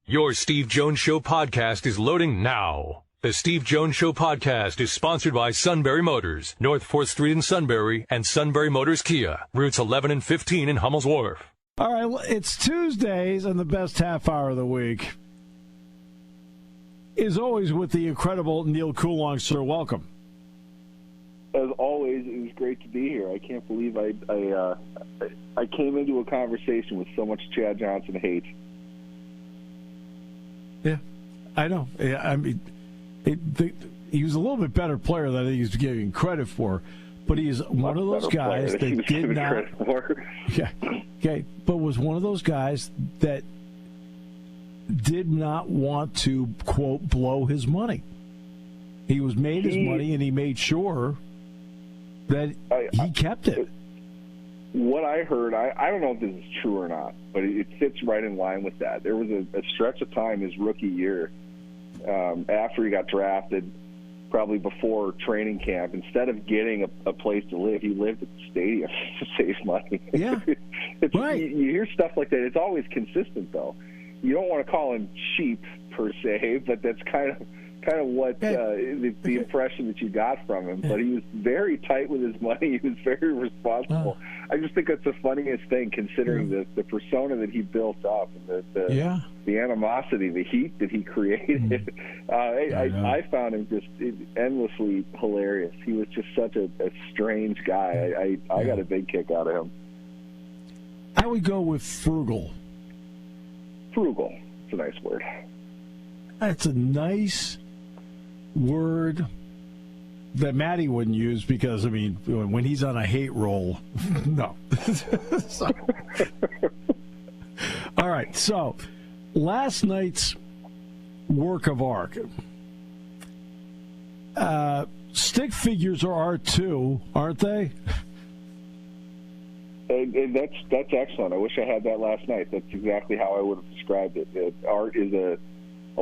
Your Steve Jones Show podcast is loading now. The Steve Jones Show podcast is sponsored by Sunbury Motors, North 4th Street in Sunbury, and Sunbury Motors Kia, routes 11 and 15 in Hummel's Wharf. All right, well, it's Tuesdays, and the best half hour of the week is always with the incredible Neal Coolong, sir. Welcome. As always, it was great to be here. I can't believe I came into a conversation with so much Chad Johnson hate. Yeah, I know. Yeah, I mean, he was a little bit better player than he was giving credit for, but he's one of those guys that did not. Yeah, okay, but was one of those guys that did not want to, quote, blow his money. He was made his money, and he made sure that he kept it. What I heard, I don't know if this is true or not, but it fits right in line with that. There was a stretch of time his rookie year, after he got drafted, probably before training camp, instead of getting a place to live, he lived at the stadium to save money. Yeah, right. You hear stuff like that. It's always consistent, though. You don't want to call him cheap, per se, but that's kind of what the impression that you got from him. But he was very tight with his money. He was very responsible. I just think that's the funniest thing, considering the persona that he built up, and the animosity, the heat that he created. I found him just endlessly hilarious. He was just such a strange guy. I got a big kick out of him. I would go with frugal. Frugal. It's a nice word. That's a nice word that Matty wouldn't use because, I mean, when he's on a hate roll, no. So, all right, so last night's work of art. Stick figures are art too, aren't they? That's excellent. I wish I had that last night. That's exactly how I would have described it. Art is a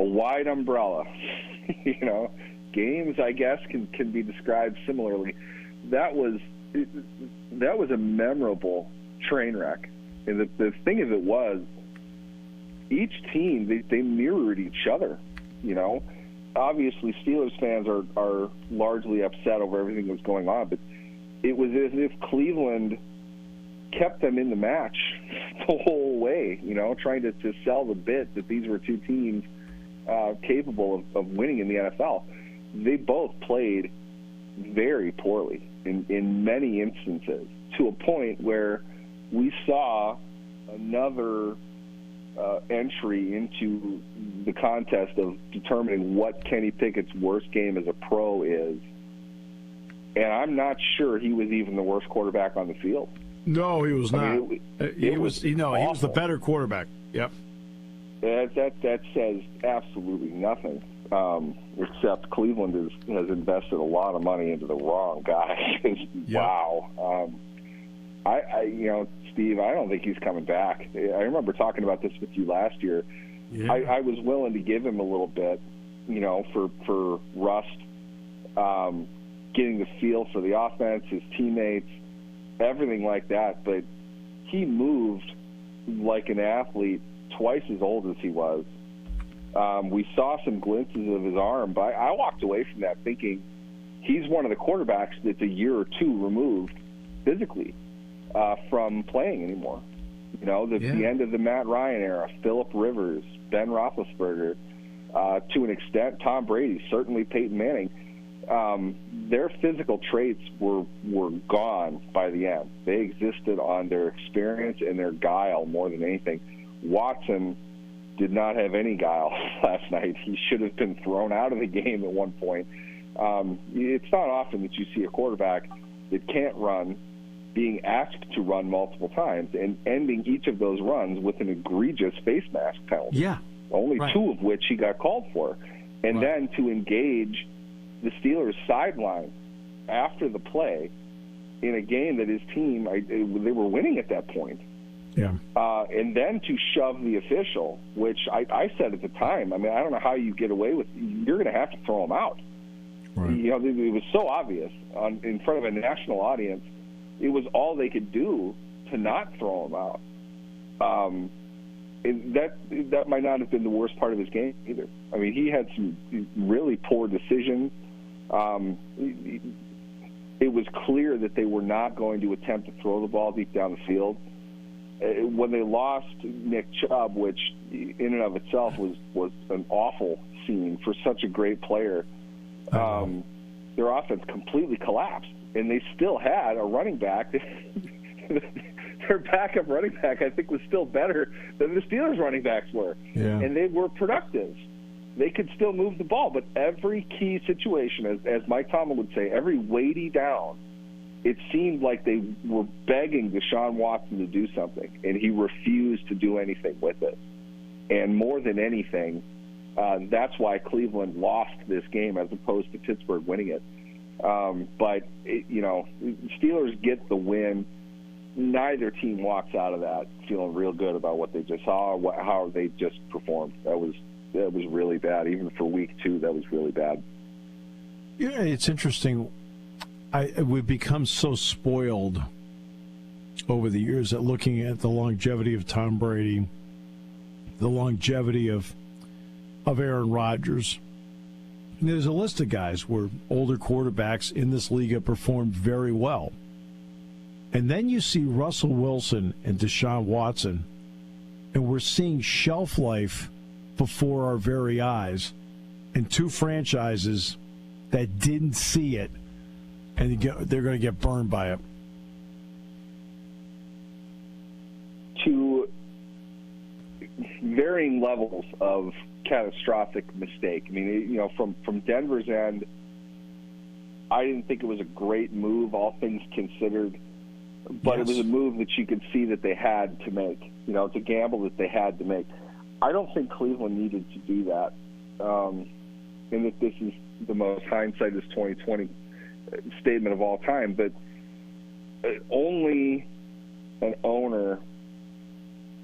wide umbrella. Games, I guess, can be described similarly. That was a memorable train wreck. And the thing of it was, each team, they mirrored each other. Obviously Steelers fans are largely upset over everything that was going on, but it was as if Cleveland kept them in the match the whole way, trying to sell the bit that these were two teams capable of winning in the NFL. They both played very poorly in many instances, to a point where we saw another entry into the contest of determining what Kenny Pickett's worst game as a pro is. And I'm not sure he was even the worst quarterback on the field. No, he was not. He was the better quarterback. Yep. That says absolutely nothing, except Cleveland has invested a lot of money into the wrong guy. Wow. Steve, I don't think he's coming back. I remember talking about this with you last year. Yeah. I was willing to give him a little bit, for rust, getting the feel for the offense, his teammates, everything like that. But he moved like an athlete, twice as old as he was. We saw some glimpses of his arm, but I walked away from that thinking he's one of the quarterbacks that's a year or two removed physically from playing anymore. The end of the Matt Ryan era, Phillip Rivers, Ben Roethlisberger, to an extent, Tom Brady, certainly Peyton Manning. Their physical traits were gone by the end. They existed on their experience and their guile more than anything. Watson did not have any guile last night. He should have been thrown out of the game at one point. It's not often that you see a quarterback that can't run being asked to run multiple times and ending each of those runs with an egregious face mask penalty. Yeah. Only two of which he got called for. And then to engage the Steelers sideline after the play in a game that his team, they were winning at that point. Yeah. And then to shove the official, which I said at the time, I don't know how you get away with, you're going to have to throw him out. Right. It was so obvious in front of a national audience. It was all they could do to not throw him out. that might not have been the worst part of his game either. I mean, he had some really poor decisions. It was clear that they were not going to attempt to throw the ball deep down the field. When they lost Nick Chubb, which in and of itself was an awful scene for such a great player, their offense completely collapsed, and they still had a running back. Their backup running back, I think, was still better than the Steelers' running backs were, and they were productive. They could still move the ball, but every key situation, as Mike Tomlin would say, every weighty down, it seemed like they were begging Deshaun Watson to do something, and he refused to do anything with it. And more than anything, that's why Cleveland lost this game as opposed to Pittsburgh winning it. Steelers get the win. Neither team walks out of that feeling real good about what they just saw, how they just performed. That was really bad. Even for week 2, that was really bad. Yeah, it's interesting. We've become so spoiled over the years at looking at the longevity of Tom Brady, the longevity of Aaron Rodgers. And there's a list of guys where older quarterbacks in this league have performed very well. And then you see Russell Wilson and Deshaun Watson, and we're seeing shelf life before our very eyes in 2 franchises that didn't see it, and they're going to get burned by it. To varying levels of catastrophic mistake. I mean, from Denver's end, I didn't think it was a great move, all things considered. But It was a move that you could see that they had to make, to gamble that they had to make. I don't think Cleveland needed to do that, and that this is the most hindsight is 2020 statement of all time. But only an owner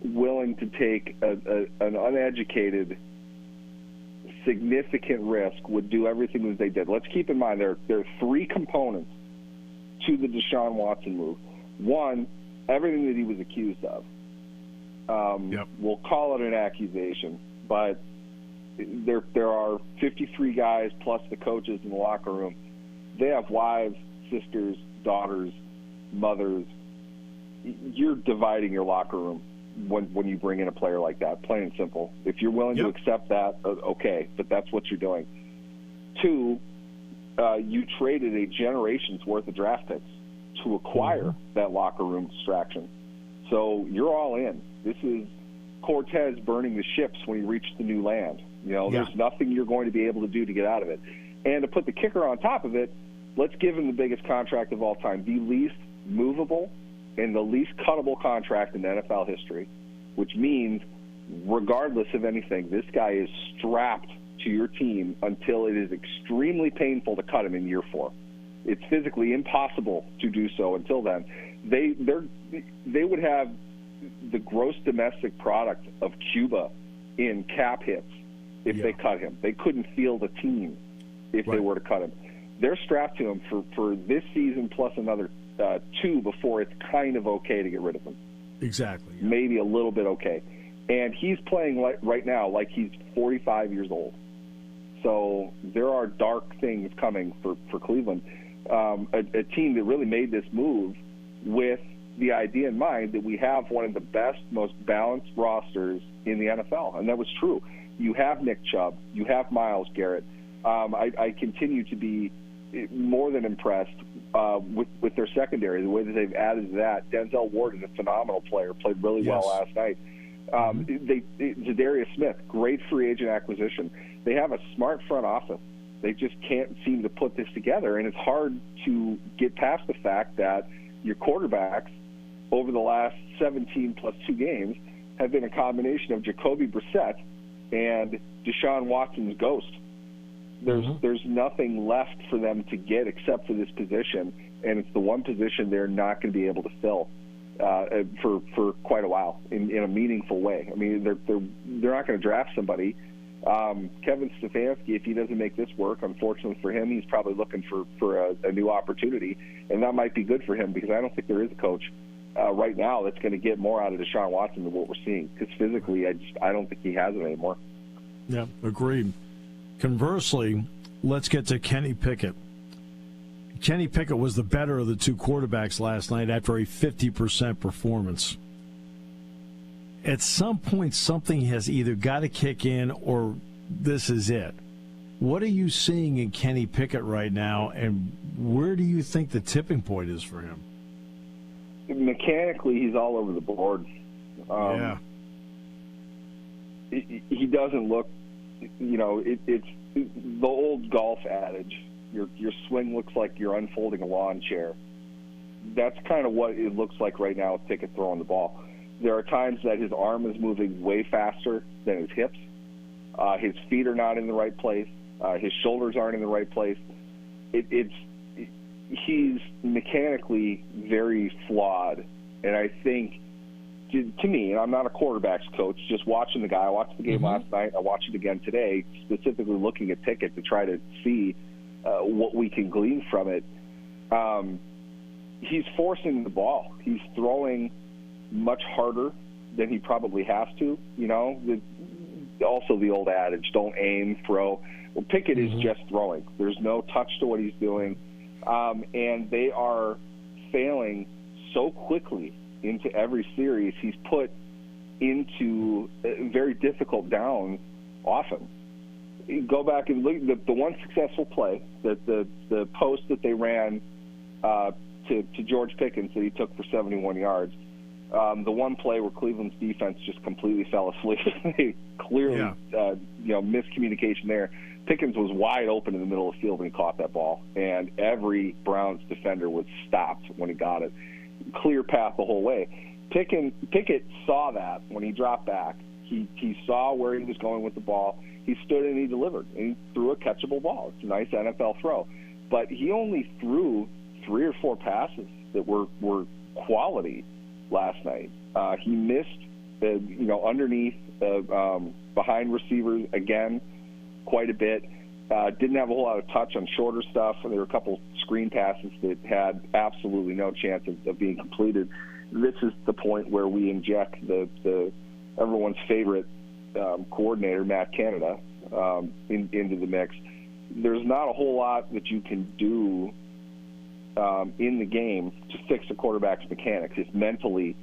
willing to take an uneducated, significant risk would do everything that they did. Let's keep in mind there are 3 components to the Deshaun Watson move. One, everything that he was accused of. We'll call it an accusation, but there are 53 guys plus the coaches in the locker room. They have wives, sisters, daughters, mothers. You're dividing your locker room when you bring in a player like that, plain and simple. If you're willing to accept that, okay, but that's what you're doing. 2, you traded a generation's worth of draft picks to acquire that locker room distraction. So you're all in. This is Cortez burning the ships when he reached the new land. There's nothing you're going to be able to do to get out of it. And to put the kicker on top of it, let's give him the biggest contract of all time, the least movable and the least cuttable contract in NFL history, which means regardless of anything, this guy is strapped to your team until it is extremely painful to cut him in year 4. It's physically impossible to do so until then. They would have the gross domestic product of Cuba in cap hits if they cut him. They couldn't field a team if they were to cut him. They're strapped to him for this season plus another 2 before it's kind of okay to get rid of him. Exactly. Yeah. Maybe a little bit okay. And he's playing right now like he's 45 years old. So there are dark things coming for Cleveland. A team that really made this move with the idea in mind that we have one of the best, most balanced rosters in the NFL, and that was true. You have Nick Chubb, you have Myles Garrett. I continue to be more than impressed with their secondary, the way that they've added that. Denzel Ward is a phenomenal player, played really well last night. Zadarius Smith, great free agent acquisition. They have a smart front office. They just can't seem to put this together, and it's hard to get past the fact that your quarterbacks over the last 17 plus 2 games have been a combination of Jacoby Brissett and Deshaun Watson's ghost. There's nothing left for them to get except for this position, and it's the one position they're not going to be able to fill for quite a while in a meaningful way. I mean, they're not going to draft somebody. Kevin Stefanski, if he doesn't make this work, unfortunately for him, he's probably looking for a new opportunity, and that might be good for him because I don't think there is a coach right now that's going to get more out of Deshaun Watson than what we're seeing. Because physically, I don't think he has it anymore. Yeah, agreed. Conversely, let's get to Kenny Pickett. Kenny Pickett was the better of the two quarterbacks last night after a 50% performance. At some point, something has either got to kick in or this is it. What are you seeing in Kenny Pickett right now, and where do you think the tipping point is for him? Mechanically, he's all over the board. Yeah. He doesn't look, it's the old golf adage. Your swing looks like you're unfolding a lawn chair. That's kind of what it looks like right now with Pickett throwing the ball. There are times that his arm is moving way faster than his hips. His feet are not in the right place. His shoulders aren't in the right place. He's mechanically very flawed. And I think, to me, and I'm not a quarterback's coach, just watching the guy, I watched the game last night, I watched it again today, specifically looking at Pickett to try to see what we can glean from it. He's forcing the ball. He's throwing much harder than he probably has to. Also the old adage, don't aim, throw. Well, Pickett is just throwing. There's no touch to what he's doing. And they are failing so quickly into every series he's put into very difficult downs often. Go back and look at the one successful play, the post that they ran to George Pickens that he took for 71 yards. The one play where Cleveland's defense just completely fell asleep. They clearly, miscommunication there. Pickens was wide open in the middle of the field when he caught that ball, and every Browns defender was stopped when he got it. Clear path the whole way. Pickett saw that when he dropped back. He saw where he was going with the ball. He stood and he delivered, and he threw a catchable ball. It's a nice NFL throw. But he only threw 3 or 4 passes that were quality last night. He missed, underneath behind receivers again quite a bit. Didn't have a whole lot of touch on shorter stuff. There were a couple screen passes that had absolutely no chance of being completed. This is the point where we inject the everyone's favorite coordinator, Matt Canada, into the mix. There's not a whole lot that you can do in the game to fix a quarterback's mechanics. If mentally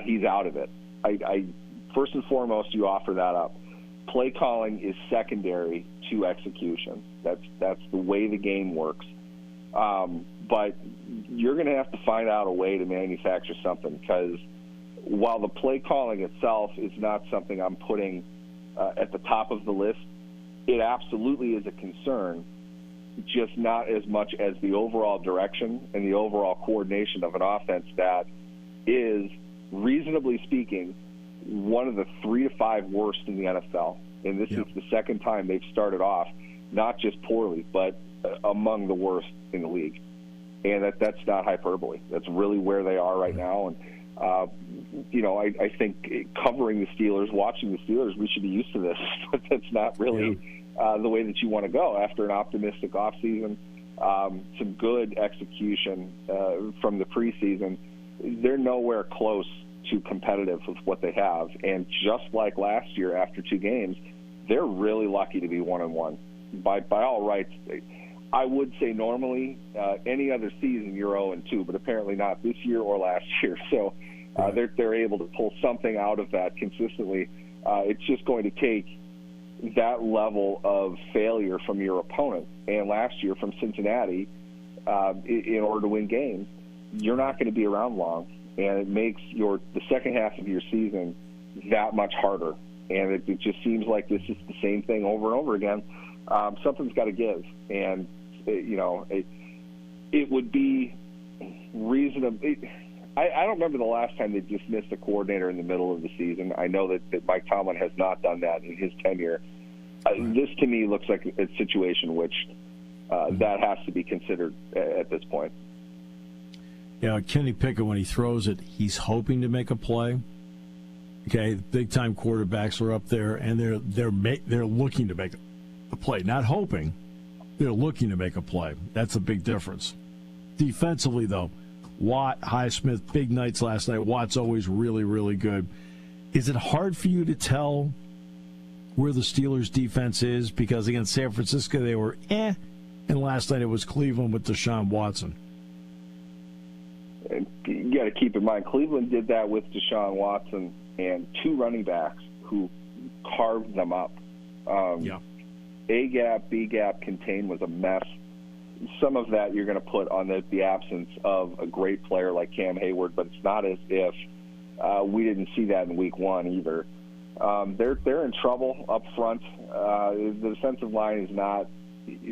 he's out of it. I first and foremost, you offer that up. Play calling is secondary to execution. That's the way the game works. But you're going to have to find out a way to manufacture something, because while the play calling itself is not something I'm putting at the top of the list, it absolutely is a concern, just not as much as the overall direction and the overall coordination of an offense that is, reasonably speaking, one of the 3 to 5 worst in the NFL. And this is the second time they've started off not just poorly, but among the worst in the league. And that's not hyperbole. That's really where they are right now. And, I think covering the Steelers, watching the Steelers, we should be used to this. But that's not really the way that you want to go after an optimistic offseason, some good execution from the preseason. They're nowhere close to competitive with what they have. And just like last year after 2 games, they're really lucky to be 1-1. By all rights, I would say normally any other season you're 0-2, but apparently not this year or last year. So they're able to pull something out of that consistently. It's just going to take that level of failure from your opponent. And last year from Cincinnati, in order to win games, you're not going to be around long. And it makes the second half of your season that much harder. And it just seems like this is the same thing over and over again. Something's got to give. And, it would be reasonable. I don't remember the last time they dismissed a coordinator in the middle of the season. I know that Mike Tomlin has not done that in his tenure. This, to me, looks like a situation which that has to be considered at this point. Yeah, Kenny Pickett, when he throws it, he's hoping to make a play. Okay, big-time quarterbacks are up there, and they're looking to make a play. Not hoping, they're looking to make a play. That's a big difference. Defensively, though, Watt, Highsmith, big nights last night. Watt's always really, really good. Is it hard for you to tell where the Steelers' defense is? Because against San Francisco, they were and last night it was Cleveland with Deshaun Watson. You got to keep in mind, Cleveland did that with Deshaun Watson and two running backs who carved them up. A-gap, B-gap, contain was a mess. Some of that you're going to put on the absence of a great player like Cam Hayward, but it's not as if we didn't see that in week one either. They're in trouble up front. The defensive line is not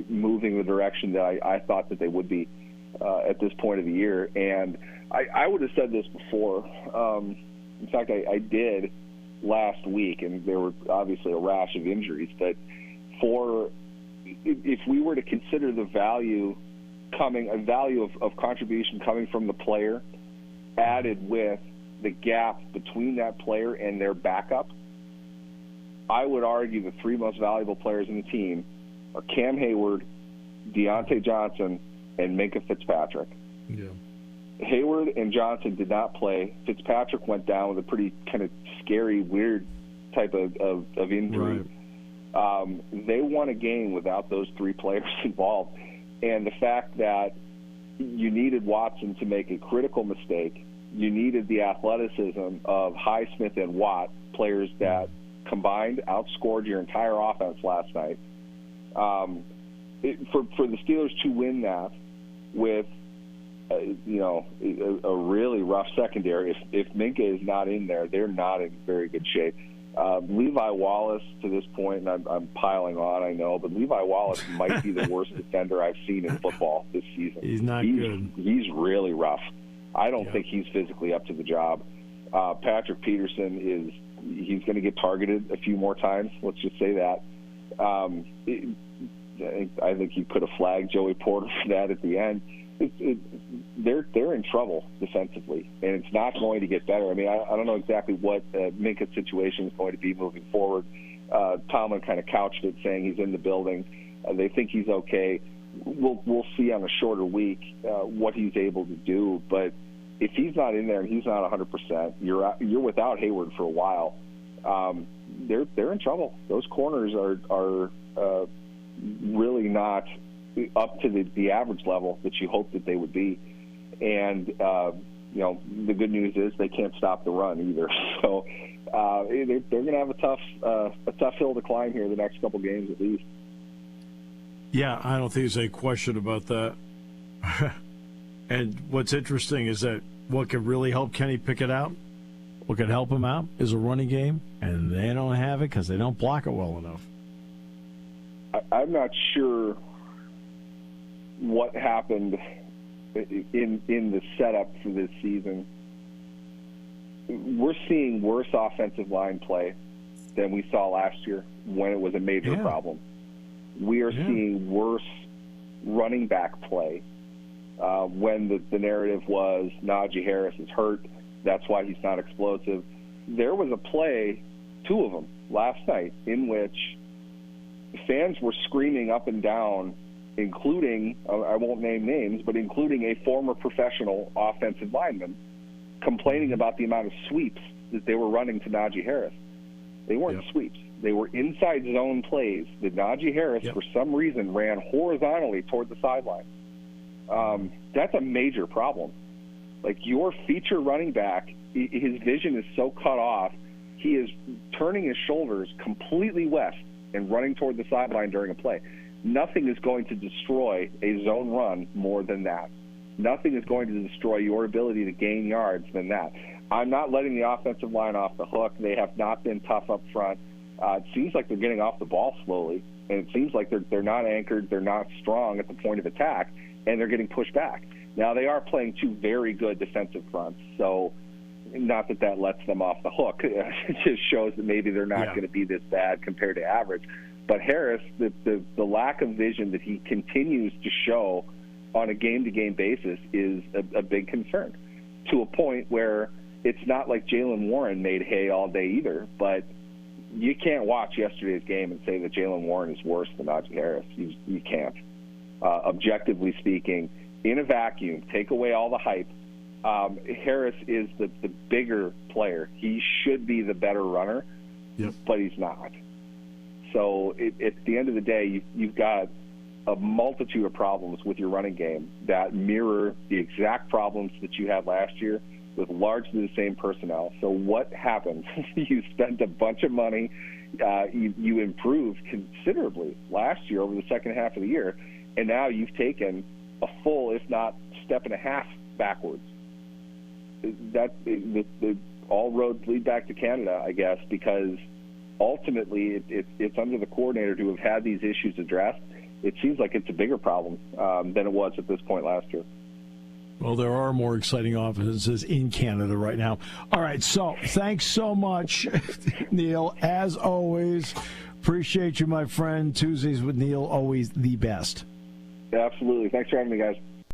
moving the direction that I thought that they would be at this point of the year. And I would have said this before. In fact, I did last week, and there were obviously a rash of injuries. But if we were to consider the value of contribution coming from the player added with the gap between that player and their backup, I would argue the three most valuable players in the team are Cam Hayward, Deontay Johnson, and Minkah Fitzpatrick. Yeah. Hayward and Johnson did not play. Fitzpatrick went down with a pretty kind of scary, weird type of injury. Right. They won a game without those three players involved. And the fact that you needed Watson to make a critical mistake, you needed the athleticism of Highsmith and Watt, players that combined outscored your entire offense last night. For the Steelers to win that with a really rough secondary, if Minkah is not in there, they're not in very good shape. Levi Wallace, to this point, and I'm piling on, I know, but Levi Wallace might be the worst defender I've seen in football this season. He's not good. He's really rough. I don't think he's physically up to the job. Patrick Peterson he's going to get targeted a few more times. Let's just say that. I think you could have flagged Joey Porter for that at the end. They're in trouble defensively, and it's not going to get better. I mean, I don't know exactly what Minkah's situation is going to be moving forward. Tomlin kind of couched it, saying he's in the building. They think he's okay. We'll see on a shorter week what he's able to do. But if he's not in there and he's not 100%, you're without Hayward for a while. They're in trouble. Those corners are really not up to the average level that you hope that they would be. And the good news is they can't stop the run either. So they're going to have a tough hill to climb here the next couple games at least. Yeah, I don't think there's any question about that. And what's interesting is that what could really help Kenny Pickett out, what could help him out, is a running game, and they don't have it because they don't block it well enough. I'm not sure what happened in the setup for this season. We're seeing worse offensive line play than we saw last year when it was a major problem. We are seeing worse running back play when the narrative was Najee Harris is hurt, that's why he's not explosive. There was a play, two of them, last night, in which fans were screaming up and down, including, I won't name names, but including a former professional offensive lineman, complaining about the amount of sweeps that they were running to Najee Harris. They weren't sweeps. They were inside zone plays that Najee Harris, for some reason, ran horizontally toward the sideline. That's a major problem. Like, your feature running back, his vision is so cut off, he is turning his shoulders completely west and running toward the sideline during a play. Nothing is going to destroy a zone run more than that. Nothing is going to destroy your ability to gain yards than that. I'm not letting the offensive line off the hook. They have not been tough up front. It seems like they're getting off the ball slowly, and it seems like they're not anchored, they're not strong at the point of attack, and they're getting pushed back. Now, they are playing two very good defensive fronts, so not that lets them off the hook. It just shows that maybe they're not going to be this bad compared to average. But Harris, the lack of vision that he continues to show on a game-to-game basis is a big concern, to a point where it's not like Jaylen Warren made hay all day either, but you can't watch yesterday's game and say that Jaylen Warren is worse than Najee Harris. You can't. Objectively speaking, in a vacuum, take away all the hype, Harris is the bigger player. He should be the better runner, but he's not. So at the end of the day, you've got a multitude of problems with your running game that mirror the exact problems that you had last year with largely the same personnel. So what happens? You spent a bunch of money. You improved considerably last year over the second half of the year, and now you've taken a full, if not step and a half, backwards. All roads lead back to Canada, I guess, because ultimately it's under the coordinator to have had these issues addressed. It seems like it's a bigger problem than it was at this point last year. Well, there are more exciting offenses in Canada right now. All right, so thanks so much, Neal. As always, appreciate you, my friend. Tuesdays with Neal, always the best. Absolutely. Thanks for having me, guys.